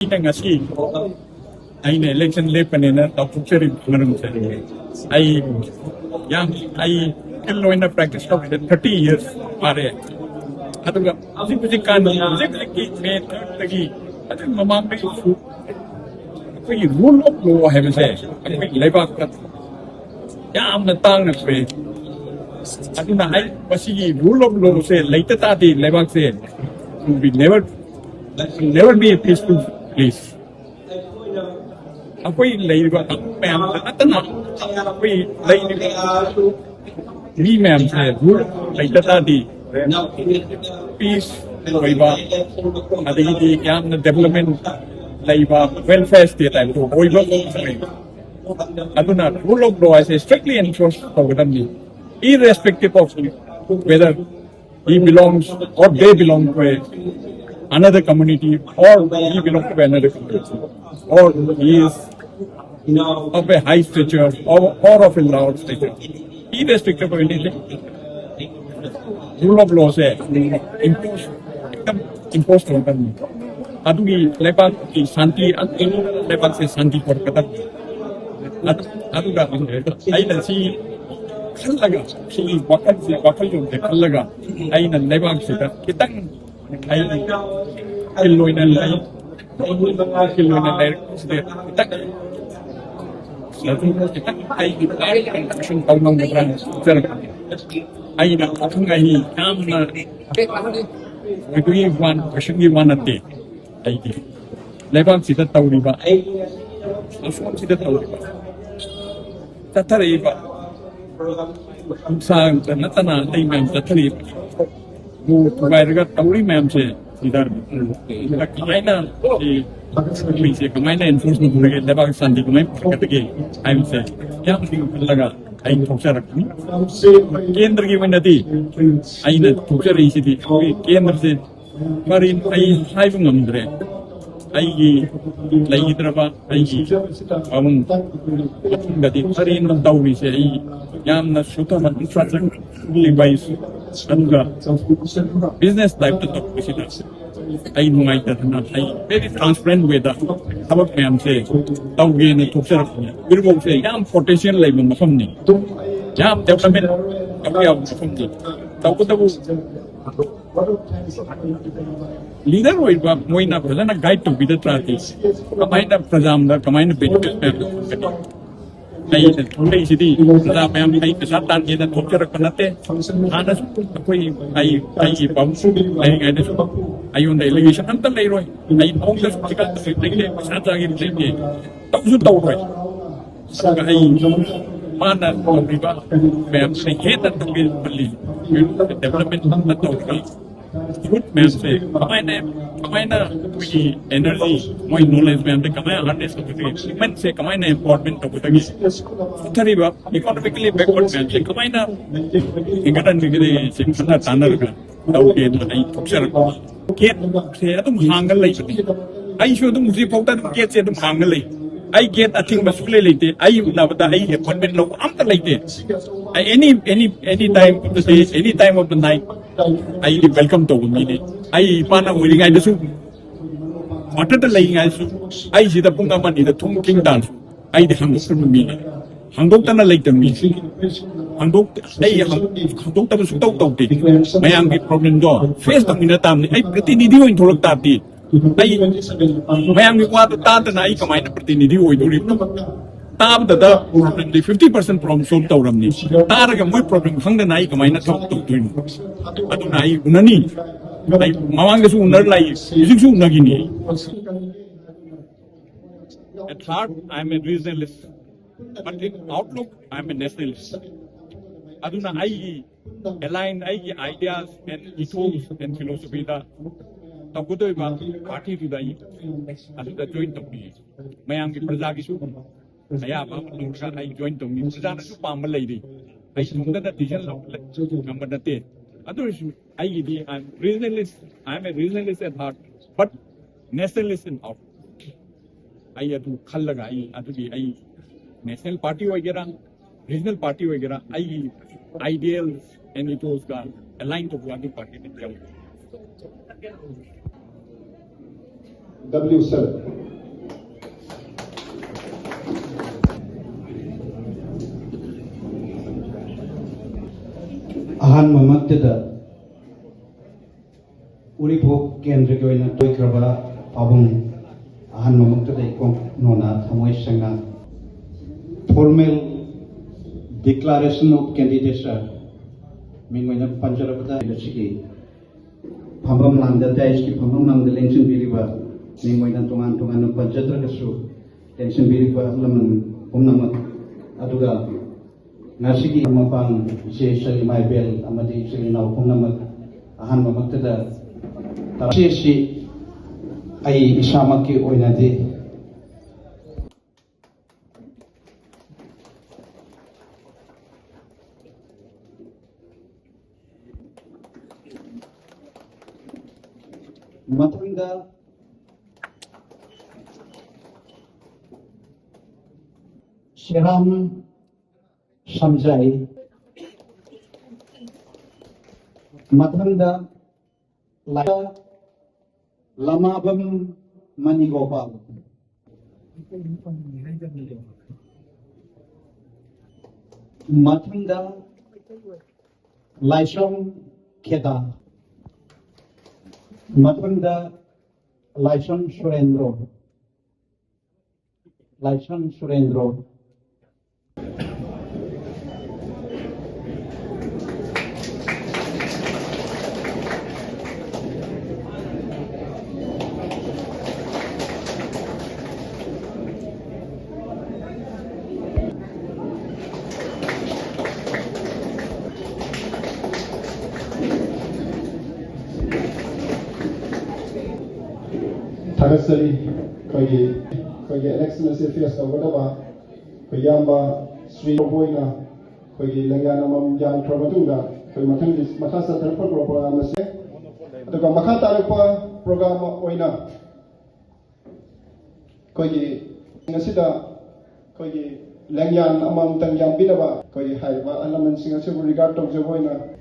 Ngasi ay na election lepanina tapos manung sa ay yang ay kilo na practice ko 30 years pare atuga sipikan sipiki me tagi atu mamambe ko yi rule of law have say ko lebak ka yam na tang na pe atu na ay basi rule of law say later ta di lebak say we never be a peaceful place. Ako'y layba ma'am atana ako'y layba ni ma'am sa rule layta tadi peace layba adi yam na development layba welfare state ay to layba aduna rule of law is strictly enforced pagdamni irrespective of whether he belongs or they belong to another community or he belongs to another community or he is of a high stature or of a loud stature. Irrespective of anything, rule of law say imposed होता नहीं. अदुगी लेपाक की शांति लेपाक से शांति पर कदम अदुगा आई नसी खल लगा सी वकल जो खल लगा आई न लेपाक से कितन आई किलोइना लाई से कितन kita ay construction taunang naran sir ay na akong ay kam na ito question one ate ay lebang sita tauri ba asum sita tauri ba tatari ba sa natana ay ma'am tatari mo tuwai tauri ma'am se idar kamay na kamay na enforcement lagi lebang sandi kamay katagi I'm saying yang laga ay thuksa rakni केंद्र की वनती आई न थुक्सा रही थी केंद्र से marine आई hive नंदरे आई की लगी तरफा आई की अमन गति मरीन नंदाउरी से आई याम न शुद्ध मन infrastructure device Anuga business type तो किसी तरह ay nungay na ay very transparent way da habak mayam se tawge na thuksa rakni Uripok se yam potential lai mo mafam ni yam development apya mafam ni tawu leader hoy ba moi na phala na guide to be the trati kamay na prajam da kamay na benefit ay thulay city da mayam ay kasatan ye na thuksa raknate ana koi ay pam ay ay ayun na allegation ang talay roy ay noong das tikal sa tigre sa tagin tigre tapos utaw roy saka ay mana riba mayam sa heta tagil pali development na tawag good man say kamay na energy moy knowledge man kamay harness to man say kamay na important to tagi thari ba economically backward man say kamay na ingatan nigre sikna tanar ka tawge na ay thuksa Get say atum hangal lai ai shu tum musi pauta tum get say tum hangal lai ai get I think masule laite ai na bata ai appointment lo am ta laite ai any time of the day any time of the night ai welcome to me ne ai pana uri ngai da su water ta lai ngai su ai si da punga man ni da thum king dance ai de hang su mi hangdok ta na laite mi hangdok ai hangdok ta su tau tau ti mayang ki problem do face ta mina tam ni ai pratinidhi hoin tholak ta ti ai mayang ki wa ta ta na ai kamai na pratinidhi hoi dori tab da problem di 50% problem solve ta ram ni tar ga moi problem hang da nai kamai na thok tu tuin adu nai unani ai mawang su unar lai su unagi ni at heart I am a regionalist but in outlook I am a nationalist aduna I align I ideas and ethos and philosophy da tagudoi ba party to dai adu da join to be mayang ki praja ki su aya ba lungsa I join to me praja na su pam lai di I sunda da decision lo number na te adu I di I am a regionalist at heart but nationalist in outlook I adu khallaga adu di I national party वगैरह regional party वगैरह I ideals and ethos का align to party में जाऊँ W7 Ahan Mamatida Uripok Kendra Goina Toikraba Pabung Ahan Mamatida Ikon Nona Thamoy Sanga Formal Declaration of Candidature Mingwina Panjarabada Chiki Pambam Landa Daiski Pambam Landa Lension Biriba Mingwina Tuman Tuman Panjatra Kasu Lension Biriba Laman Umnamat Aduga Nasiki Mapang Shali My Bell Amadi Shali now Punamak Ahan Mamaktada Tashi Ai Ishamaki Oinadi Matunda Shiram Shamjai Matunda Laya Lamabam Manigopal Matunda Laishram Keda Matunda Laishram Surendro Laishram Surendro Tagasari Kogi election affairs Tawadaba Koyamba Sri Boina Kogi Langana Mam Trabatunda Koy Matangis Makasa Telefon Program the Makata program Oina Kogi Nasida Kogi Langan among Tangyam Binaba Kogi Haiva Alaman Singapore regard to Joina